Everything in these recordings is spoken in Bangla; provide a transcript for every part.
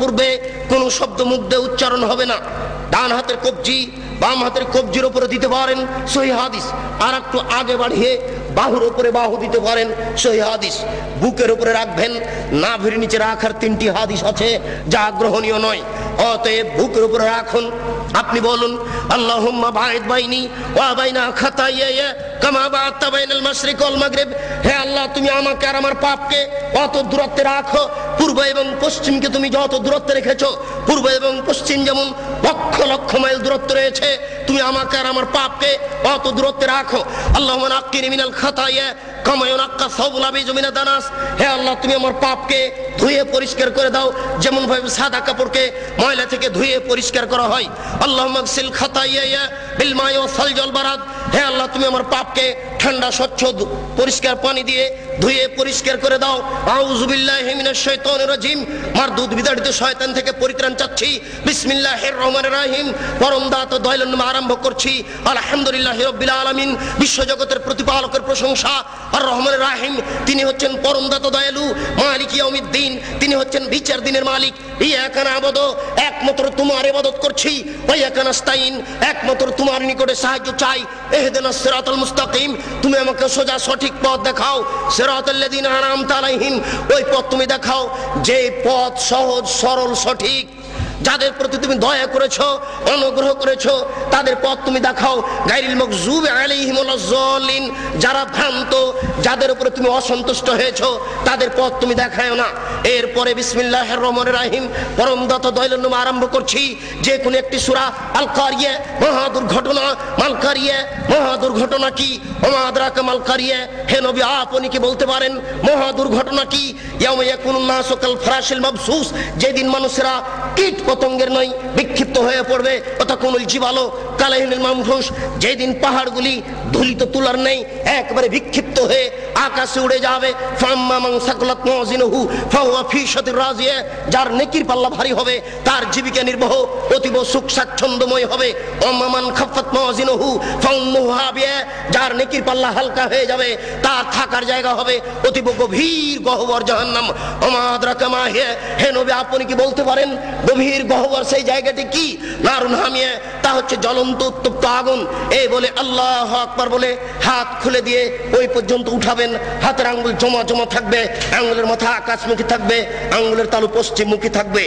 পূর্বে কোন শব্দ মুখ দিয়ে উচ্চারণ হবে না। ডান হাতের কবজি বাম হাতের কবজির উপরে দিতে পারেন, সহিহ হাদিস। আর একটু আগে বাড়িয়ে বাহুর উপরে বাহু দিতে পারেন, সহিহ হাদিস। বুকের উপরে রাখবেন, নাভির নিচে রাখার 3টি হাদিস আছে যা গ্রহণীয় নয়। অতএব বুকের উপরে রাখুন। আপনি বলুন, আল্লাহুম্মা বাঈদ বাইনি ওয়া বাইনা খাতায়ায়া কামা বা'আদতা বাইনাল মাশরিক ওয়াল মাগরিব। হে আল্লাহ, তুমি আমাকে আর আমার পাপকে অত দূরত্বে রাখো, পূর্ব এবং পশ্চিমকে তুমি যত দূরত্বে রেখেছো, পূর্ব এবং পশ্চিম যেমন লক্ষ লক্ষ মাইল দূরত্ব রয়েছে, তুমি আমাকে আর আমার পাপকে অত দূরত্বে রাখো। আল্লাহুম্মা নাক্কিনি মিনাল খাতায়া কামা ইউনাক্কা সাওবুল আবিজ মিনাদ দানাস। হে আল্লাহ, তুমি আমার পাপকে ধুয়ে পরিষ্কার করে দাও যেমন ভাবে সাদা কাপড়কে ময়লা থেকে ধুয়ে পরিষ্কার করা হয়। আল্লাহুম্মা গসিল খাতায়া বিল মাই ওয়াস সালজি ওয়াল বারাদ। হে আল্লাহ, তুমি আমার পাপকে ঠান্ডা স্বচ্ছ পরিষ্কার পানি দিয়ে ধুয়ে পরিষ্কার করে দাও। আউযু বিল্লাহি মিনাশ শাইতানির রাজিম। মারদুদ বিতাড়িত শয়তান থেকে পরিত্রাণ চাচ্ছি। বিসমিল্লাহির রহমানির রহিম। পরম দাতা দয়ালুর নামে আরম্ভ করছি। আলহামদুলিল্লাহি রাব্বিল আলামিন। বিশ্বজগতের প্রতিপালকের প্রশংসা। আর রহমানির রহিম, তিনি হচ্ছেন পরম দাতা দয়ালু। মালিক ইয়াউমিদ্দিন, তিনি হচ্ছেন বিচার দিনের মালিক। ইয়াকা না'বুদু, একমাত্র তোমার ইবাদত করছি। ওয়া ইয়াকা নাস্তাইন, একমাত্র তোমার নিকটে সাহায্য চাই। ইহদিনাস সিরাতাল মুস্তাকিম, তুমি আমাকে সোজা সঠিক পথ দেখাও। সিরাতাল্লাযিনা আন'আমতা আলাইহিম, ওই পথ তুমি দেখাও যে পথ সহজ সরল সঠিক। যাদের প্রতি তুমি দয়া করেছো, অনুগ্রহ করেছো, তাদের পথ তুমি দেখাও। গায়রিল মাগযুবি আলাইহিম ওয়ালাজ যালিন, যারা ভ্রান্ত, যাদের উপরে তুমি অসন্তুষ্ট হয়েছো, তাদের পথ তুমি দেখাও না। এরপরে বিসমিল্লাহির রহমানির রহিম, পরম দাতা দয়ালুর নামে আরম্ভ করছি। যে কোন একটি সূরা। আল কারিয়া, মহা দুর্ঘটনা। মাল কারিয়া, মহা দুর্ঘটনা কি? ওমা আদরাকা মাল কারিয়া। হে নবী, আপনি কি বলতে পারেন মহা দুর্ঘটনা কি? ইয়াউমা ইয়াকুনুন নাসু কাল ফারাশিল মাবসুস, যেদিন মানুষেরা কীট পতঙ্গের নয় বিক্ষিপ্ত হয়ে পড়বে। অতাকুনুল জিবালু কালাইহিল মামফুস, যেদিন পাহাড়গুলি ধুলিত তুলার নেই একবারে বিক্ষিপ্ত হয়ে আকাশে উড়ে যাবে। ফাম্মা মান সাকুলাত মাওয়াজিনুহু ফাহুয়া ফি শাতির রাজিয়া, যার নেকির পাল্লা ভারী হবে তার জীবিকা নির্বাহ অতীব সুখ স্বাচ্ছন্দ্যময় হবে। ওয়াম্মা মান খাফফাত মাওয়াজিনুহু ফাউম্মুহু হাবিয়া, যার নেকির পাল্লা হালকা হয়ে যাবে তার থাকার জায়গা হবে অতীব গভীর গহ্বর জাহান্নাম। ওমা আদরাকা মা হিয়া, হে নবী, আপনি কি বলতে পারেন গভীর গহ্বর সেই জায়গাটি কি? নারুন হামিয়া, তা হচ্ছে জ্বলন্ত উত্তপ্ত আগুন। এই বলে আল্লাহু আকবার বলে হাত খুলে দিয়ে ওই পর্যন্ত উঠাবেন। হাতের আঙ্গুল জমা জমা থাকবে, আঙ্গুলের মাথা আকাশমুখী থাকবে, আঙ্গুলের তালু পশ্চিমমুখী থাকবে।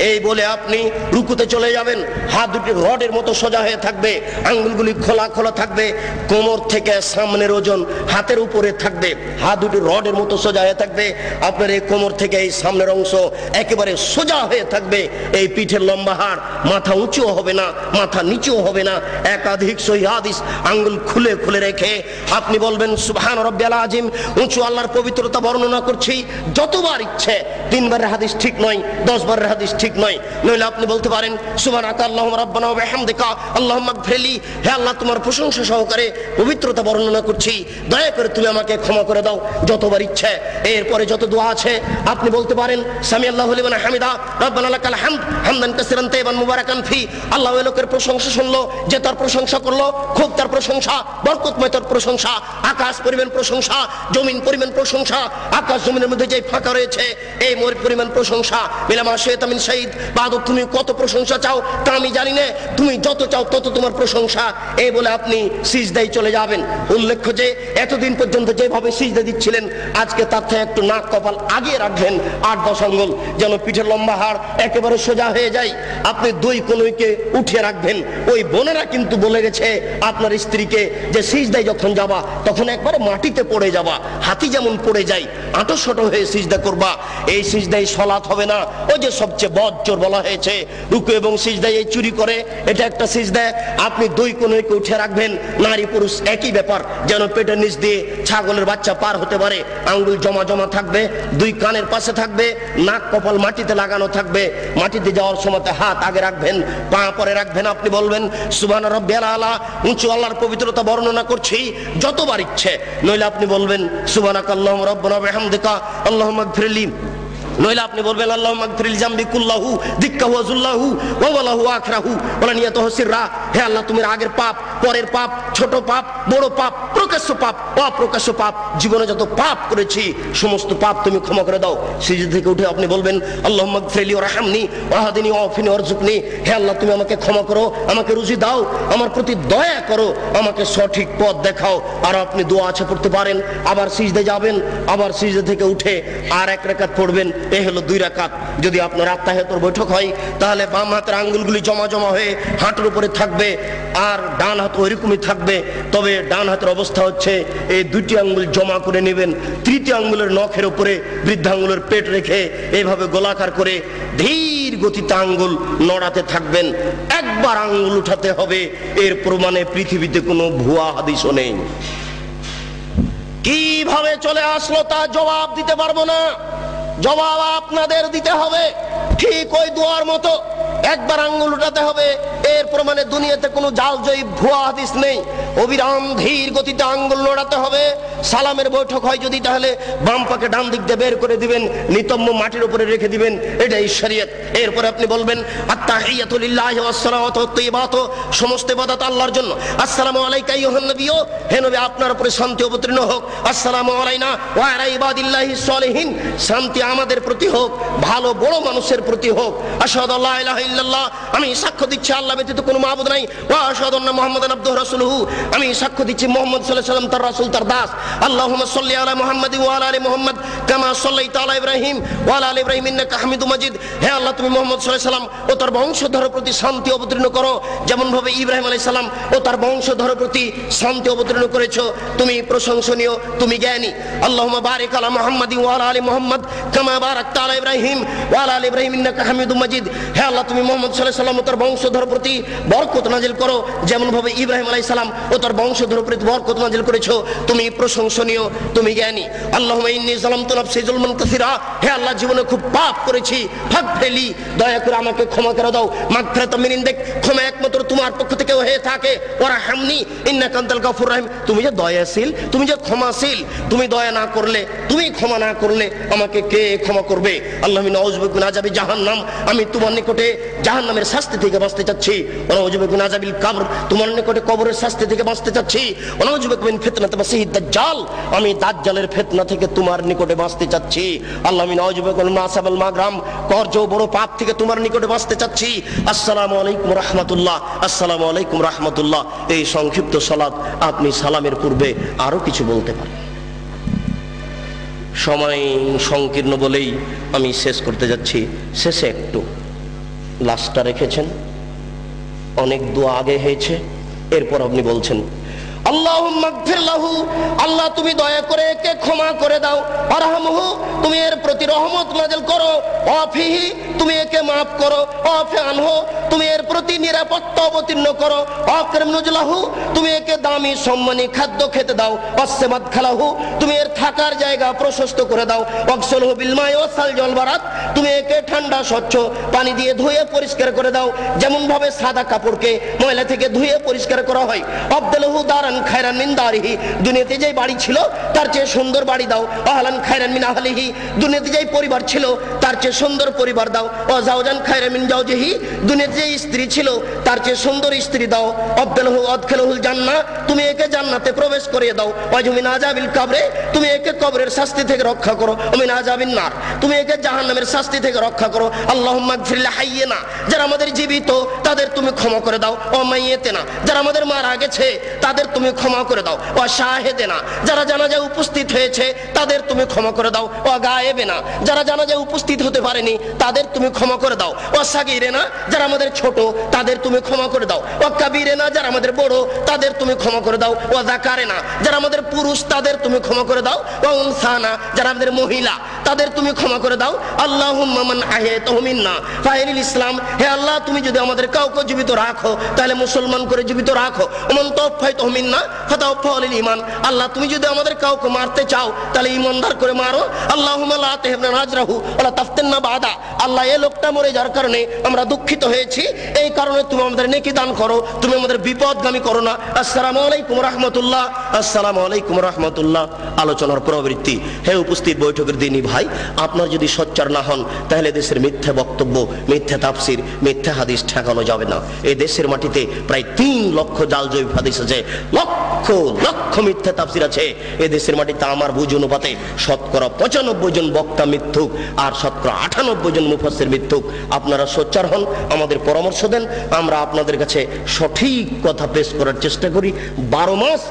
এই বলে আপনি রুকুতে চলে যাবেন। হাত দুটি রডের মতো সোজা হয়ে থাকবে, আঙ্গুলগুলি খোলা খোলা থাকবে। কোমর থেকে সামনের ওজন হাতের উপরে থাকবে, হাত দুটি রডের মতো সোজা হয়ে থাকবে। আপনার এই কোমর থেকে এই সামনের অংশ একেবারে সোজা হয়ে থাকবে। এই পিঠের লম্বা হাড়, মাথা উঁচু হবে না, মাথা নিচু হবে না। একাধিক সহিহ হাদিস আঙ্গুল খুলে খুলে রেখে আপনি বলবেন সুবহান রাব্বিয়াল আযীম। উঁচু আল্লাহর পবিত্রতা বর্ণনা করছি। যতবার ইচ্ছে, 3 বারের হাদিস ঠিক নয়, 10 বারের হাদিস ঠিক নয়। নইলে আপনি বলতে পারেন সুবহানাকা আল্লাহুম্মা রাব্বানা ওয়া বিহামদিকা আল্লাহুম্মা গফিরলি, হে আল্লাহ, তোমার প্রশংসা সহকারে পবিত্রতা বর্ণনা করছি, দয়া করে তুমি আমাকে ক্ষমা করে দাও। যতবার ইচ্ছে। এরপরে যত দোয়া আছে আপনি বলতে পারেন সামি আল্লাহু লিমান হামিদা রাব্বানা লাকাল হামদ হামদান কাসীরান তাইয়িবান মুবারাকান ফি। আল্লাহ ওই লোকের প্রশংসা শুনলো যে তার প্রশংসা করলো, খুব তার প্রশংসা, বরকতময় তার প্রশংসা। আকাশ পরিমাণ প্রশংসা, জমিন পরিমাণ প্রশংসা, আকাশ জমিনের মধ্যে যে ফাঁকা রয়েছে এই পরিমাণ প্রশংসা। মিলামা শাইতা মিন শাহিদ, বাদু তুমি কত প্রশংসা চাও তা আমি জানি না, তুমি যত চাও তত তোমার প্রশংসা। এই বলে আপনি সিজদায় চলে যাবেন। উল্লেখ্য যে এতদিন পর্যন্ত যেভাবে সিজদা দিচ্ছিলেন, আজকে তার থেকে একটু নাক কপাল আগে রাখবেন, 8-10 আঙ্গুল, যেন পিঠের লম্বা হাড় একেবারে সোজা হয়ে যায়। আপনি 2 কনুইকে উঠিয়ে রাখবেন। ওই বোনেরা কিন্তু বলে গেছে আপনার স্ত্রীকে যে সিজদায় যখন যাবা তখন একবারে মাটিতে পড়ে যাবা, হাতি যেমন পড়ে যায় আঁটো হয়ে সিজদা করবা। এই সিজদায় সালাত হবে না। ওই যে সবচেয়ে বজ্জর বলা হয়েছে রুকু এবং সিজদায় এই চুরি করে, এটা একটা সিজদা। আপনি 2 কনুইকে উঠে রাখবেন। নারী পুরুষ একই ব্যাপার, যেন পেটের নিচ দিয়ে ছাগলের বাচ্চা পার হতে পারে। আঙ্গুল জমা জমা থাকবে, 2 কানের পাশে থাকবে, নাক কপাল মাটিতে লাগানো থাকবে। মাটিতে যাওয়ার সময় হাত আগে রাখবেন, পা পরে রাখবেন। আপনি বলবেন সুবহান রাব্বিয়াল আলা, উঁচু আল্লাহর পবিত্রতা বর্ণনা করছি, যতবার ইচ্ছে। নইলে আপনি বলবেন সুবহানাকা আল্লাহুম্মা রাব্বানা ওয়া বিহামদিকা আল্লাহুম্মা গফিরলি। নইলে আপনি বলবেন আল্লাহুম্মা গফিরলি জামবি কুল্লাহু দিক্কাহু ওয়া যুল্লাহু ওয়া ওয়ালাহু আখরাহু ওয়া নিয়াতুহু সিররা। হে আল্লাহ, তুমি আগের পাপ পরের পাপ, ছোট পাপ, বড় পাপ, প্রকাশ্য পাপ, অপ্রকাশ্য পাপ, জীবনে যত পাপ করেছি সমস্ত পাপ তুমি ক্ষমা করে দাও। সিজদা থেকে উঠে আপনি বলবেন আল্লাহুম্মা গফিরলি ওয়ারহামনি ওয়াহদিনি ওয়াফিনি ওয়ারযুকনি, হে আল্লাহ তুমি আমাকে ক্ষমা করো, আমাকে রুজি দাও, আমার প্রতি দয়া করো, আমাকে সঠিক পথ দেখাও। আর আপনি দোয়া আছে পড়তে পারেন, আবার সিজদা যাবেন, আবার সিজদা থেকে উঠে আর এক রাকাত পড়বেন, এই হলো 2 রাকাত। যদি আপনার আত্তাহিয়াতুর বৈঠক হয় তাহলে বাম হাতের আঙ্গুলগুলি জমা জমা হয়ে হাঁটুর উপরে থাকবে আর ডান হাত ওইরকমই থাকবে। তবে ডান হাতের অবস্থা হচ্ছে এই 2টি আঙ্গুল জমা করে নেবেন, 3টি আঙ্গুলের নখের উপরে বৃদ্ধাঙ্গুলের পেট রেখে এইভাবে গোলাকার করে ধীর গতিতে আঙ্গুল নড়াতে থাকবেন। একবার আঙ্গুল উঠাতে হবে, এর প্রমাণে পৃথিবীতে কোনো ভুয়া হাদিসও নেই। কিভাবে চলে আসলো তা জবাব দিতে পারবো না, জবাব আপনাদের দিতে হবে। ঠিক ওই দোয়ার মতো একবার আঙ্গুল উঠাতে হবে, এর প্রমাণে দুনিয়াতে কোনো জালজয়ী ভুয়া হাদিস নেই। অবিরাম ধীর গতিতে আঙ্গুল নড়াতে হবে। সালামের বৈঠক হয় যদি তাহলে বাম পাকে ডান দিক দিয়ে বের করে দিবেন, নিতম্ব মাটির উপরে রেখে দিবেন, এটাই শরীয়ত। এরপরে আপনি বলবেন আত্তাহিয়াতু লিল্লাহি ওয়াস সালাওয়াতু ওয়াত তাইয়্যিবাতু, সমস্ত ইবাদত আল্লাহর জন্য। আসসালামু আলাইকা আইয়ুহান নবিয়্যু, হে নবী আপনার উপরে শান্তি অবতীর্ণ হোক। আসসালামু আলাইনা ওয়া আলা ইবাদিল্লাহিস সলিহিন, শান্তি আমাদের প্রতি হোক, ভালো বড় মানুষের প্রতি হোক। আশহাদু আল্লা ইলাহা ইল্লাল্লাহ, আমি সাক্ষ্য দিচ্ছি আল্লাহ ব্যতীত কোনো মাবুদ নাই। ওয়া আশহাদু আন্না মুহাম্মাদান আবদুহু রাসূলুহু, আমি সাক্ষ্য দিচ্ছি মুহাম্মদ সাল্লাল্লাহু আলাইহি ওয়াসাল্লাম তার রাসূল, তার দাস। আল্লাহুম্মা সাল্লি আলা মুহাম্মাদি ওয়া আলা আলি মুহাম্মাদ কামা সাল্লাইতা আলা ইব্রাহিম ওয়া আলা আলি ইব্রাহিম ইন্নাকা হামিদুম মাজিদ, হে আল্লাহ তুমি মুহাম্মদ সাল্লাল্লাহু আলাইহি ওয়াসাল্লাম ও তার বংশধরের প্রতি শান্তি অবতীর্ণ করো, যেমন ভাবে ইব্রাহিম আলাইহিস সালাম ও তার বংশধরের প্রতি শান্তি অবতীর্ণ করেছো। তুমি প্রশংসনীয়, তুমি জ্ঞানী। আল্লাহুম্মা বারিক আলা মুহাম্মাদি ওয়া আলা আলি মুহাম্মাদ কামা বারাকতা আলা ইব্রাহিম ওয়া আলা আলি ইব্রাহিম ইন্নাকা হামিদুম মাজিদ, হে আল্লাহ তুমি মুহাম্মদ সাল্লাল্লাহু আলাইহি ওয়াসাল্লাম ও তার বংশধরের প্রতি বরকত নাজিল করো, যেমন ভাবে ইব্রাহিম আলাইহিস সালাম ও তার বংশধরের প্রতি বরকত নাজিল করেছো। তুমি প্রশংসনীয়, তুমি জ্ঞানী। আল্লাহুম্মা ইন্নী যালামতু নাফসি যুলমান কাসীরা, হে আল্লাহ জীবনে খুব পাপ করেছি, ফাগফিরলি, দয়া করে আমাকে ক্ষমা করে দাও। মাগফিরাতাম মিন ইনদিক, ক্ষমা একমাত্র তোমার পক্ষ থেকে হয়ে থাকে। ওয়ারহামনি ইন্নাকা আনতাল গাফুর রহিম, তুমি যে দয়াশীল, তুমি যে ক্ষমাশীল, তুমি দয়া না করলে, তুমি ক্ষমা না করলে আমাকে কে ক্ষমা করবে? আল্লাহ নাউযু বিকা মিন আযাবি জাহান্নাম, আমি তোমার নিকটে জাহান্নামের শাস্তি থেকে বাঁচতে চাচ্ছি। ওয়া নাউযু বিকা মিন আযাবিল কবর, তোমার নিকটে কবরের শাস্তি থেকে বাঁচতে চাচ্ছি। ওয়া নাউযু বিকা মিন ফিতনাতি মাসিহিদ দাজ্জাল, আমি দাজ্জালের ফিতনা থেকে তোমার নিকটে বাঁচতে চাচ্ছি। আল্লাহ নাউযু বিকা মিন মাসাবাল মাগরাম, কর্জ বড় পাপ থেকে তোমার নিকটে বাঁচতে চাচ্ছি। আসসালামু আলাইকুম রাহমাতুল্লাহ, আসসালামু আলাইকুম রাহমাতুল্লাহ। এই সংক্ষিপ্ত সালাত আপনি সালামের পূর্বে আরো কিছু বলতে পারেন। সময় সংকীর্ণ বলেই আমি শেষ করতে যাচ্ছি। শেষে একটু লাস্টটা রেখেছেন, অনেক দোয়া আগে হয়েছে, এরপর আপনি বলছেন আল্লাহুম্মা গফির লাহু, আল্লাহ তুমি দয়া করে একে ক্ষমা করে দাও। আরহামহু, তুমি এর প্রতি রহমত নাযিল করো। ওয়াফিহি, তুমি একে মাফ করো। ওয়াফি আনহু, তুমি এর প্রতি নিরাপত্তা অবতীর্ণ করো। ওয়াকরিম নুজলাহু, তুমি একে দামি সম্মানী খাদ্য খেতে দাও। ওয়াসসামাদ খালাহু, তুমি এর থাকার জায়গা প্রশস্ত করে দাও। ওয়াগসলহু বিল মাই ওয়াসাল জল বারাত, তুমি একে ঠান্ডা স্বচ্ছ পানি দিয়ে ধুয়ে পরিষ্কার করে দাও, যেমন ভাবে সাদা কাপড়কে ময়লা থেকে ধুয়ে পরিষ্কার করা হয়। আবদালহু দারান খায়রান মিন দারিহি, দুনিয়াতে যে বাড়ি ছিল তার চেয়ে সুন্দর বাড়ি দাও। আহলান খায়রান মিন আহলিহি, দুনিয়াতে যে পরিবার ছিল তার চেয়ে সুন্দর পরিবার দাও। ওয়া জাওজান খায়রান মিন জাওজিহি, দুনিয়াতে যে স্ত্রী ছিল তার চেয়ে সুন্দর স্ত্রী দাও। আবদালহু আদখিলহুল জান্নাহ, তুমি একে জান্নাতে প্রবেশ করিয়ে দাও। ওয়া মিন আযাবিল কবরে, তুমি একে কবরের শাস্তি থেকে রক্ষা করো। ওয়া মিন আযাবিন নার, তুমি একে জাহান্নামের শাস্তি থেকে রক্ষা করো। আল্লাহুম্মা গফির লিহাইয়িনা, যারা আমাদের জীবিত তাদের তুমি ক্ষমা করে দাও। ওয়া মাইয়িতিনা, যারা আমাদের মারা গেছে তাদের তুমি ক্ষমা করে দাও। ওয়া শাহিদিনা, যারা জানাজায় উপস্থিত হয়েছে তাদের তুমি ক্ষমা করে দাও। ওয়া গায়েবিনা, যারা জানাজায় উপস্থিত হতে পারেনি তাদের তুমি ক্ষমা করে দাও। ওয়া সাগীরিনা, যারা আমাদের ছোট তাদের তুমি ক্ষমা করে দাও। ওয়া কাবীরিনা, যারা আমাদের বড় তাদের তুমি ক্ষমা করে দাও। ওয়া যাকারিনা, যারা আমাদের পুরুষ তাদের তুমি ক্ষমা করে দাও। ওয়া উনসানা, যারা আমাদের মহিলা তাদের তুমি ক্ষমা করে দাও। আল্লাহুম্মা মান আহয়াতাহু মিন্না ফাইলিল ইসলাম, হে আল্লাহ তুমি যদি আমাদের কাউকে জীবিত রাখো তাহলে মুসলমান করে জীবিত রাখো। ওমান তাওফাইতাহু মিন্না ফাতাওফাহু লিল ঈমান, আল্লাহ তুমি যদি আমাদের কাউকে মারতে চাও তাহলে ঈমানদার করে মারো। আল্লাহুম্মা লা তাহরিমনা আজরাহু ওয়া লা তাফতিননা বাদা, আল্লাহ এই লোকটা মরে যাওয়ার কারণে আমরা দুঃখিত হয়েছি, এই কারণে তুমি আমাদের নেকি দান করো, তুমি আমাদের বিপদগামী করো না। আসসালামু আলাইকুম রাহমাতুল্লাহ। আসসালামু আলাইকুম রহমতুল্লাহ। আলোচনার প্রবৃত্তি। হে উপস্থিত বৈঠকের দিনই ভাই, আপনার যদি সোচ্চার না হন তাহলে দেশের মিথ্যা বক্তব্য, মিথ্যা তাফসির, মিথ্যা হাদিস ঠেকানো যাবে না। এই দেশের মাটিতে প্রায় 3 লক্ষ জালজয়ী হাদিস আছে, লক্ষ লক্ষ মিথ্যা তাফসির আছে। এই দেশের মাটিতে আমার বুঝ অনুপাতে শতকরা 95 জন বক্তা মিথ্যুক আর শতকরা 98 জন মুফাসসির মিথ্যুক। আপনারা সোচ্চার হন, আমাদের পরামর্শ দেন, আমরা আপনাদের কাছে সঠিক কথা পেশ করার চেষ্টা করি। 12 মাস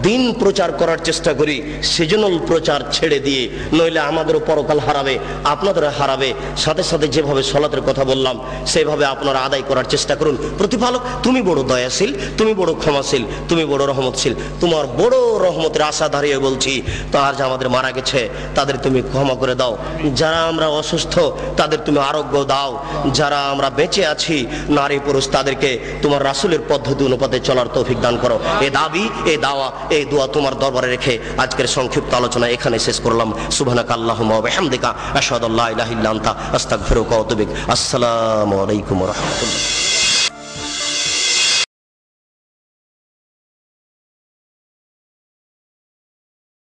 দিন প্রচার করার চেষ্টা করি, সিজনাল প্রচার ছেড়ে দিয়ে, নইলে আমাদেরও পরকাল হারাবে, আপনাদেরও হারাবে। সাথে সাথে যেভাবে সলাতের কথা বললাম সেভাবে আপনারা আদায় করার চেষ্টা করুন। প্রতিপালক তুমি বড় দয়াশীল, তুমি বড় ক্ষমাশীল, তুমি বড় রহমতশীল। তোমার বড় রহমতের আশা দাঁড়িয়ে বলছি, তার যে আমাদের মারা গেছে তাদের তুমি ক্ষমা করে দাও, যারা আমরা অসুস্থ তাদের তুমি আরোগ্য দাও, যারা আমরা বেঁচে আছি নারী পুরুষ তাদেরকে তোমার রাসূলের পদ্ধতি অনুপাতে চলার তৌফিক দান করো। এ দাবি, এ দাওয়া, এই দোয়া তোমার দরবারে রেখে আজকের সংক্ষিপ্ত আলোচনা এখানে শেষ করলাম। সুবহানাকা আল্লাহুম্মা ওয়া বিহামদিকা আশহাদু আল্লা ইলাহা ইল্লা আনতা আস্তাগফিরুকা ওয়া আতুবু ইলাইক। আসসালামু আলাইকুম ওয়া রাহমাতুল্লাহ।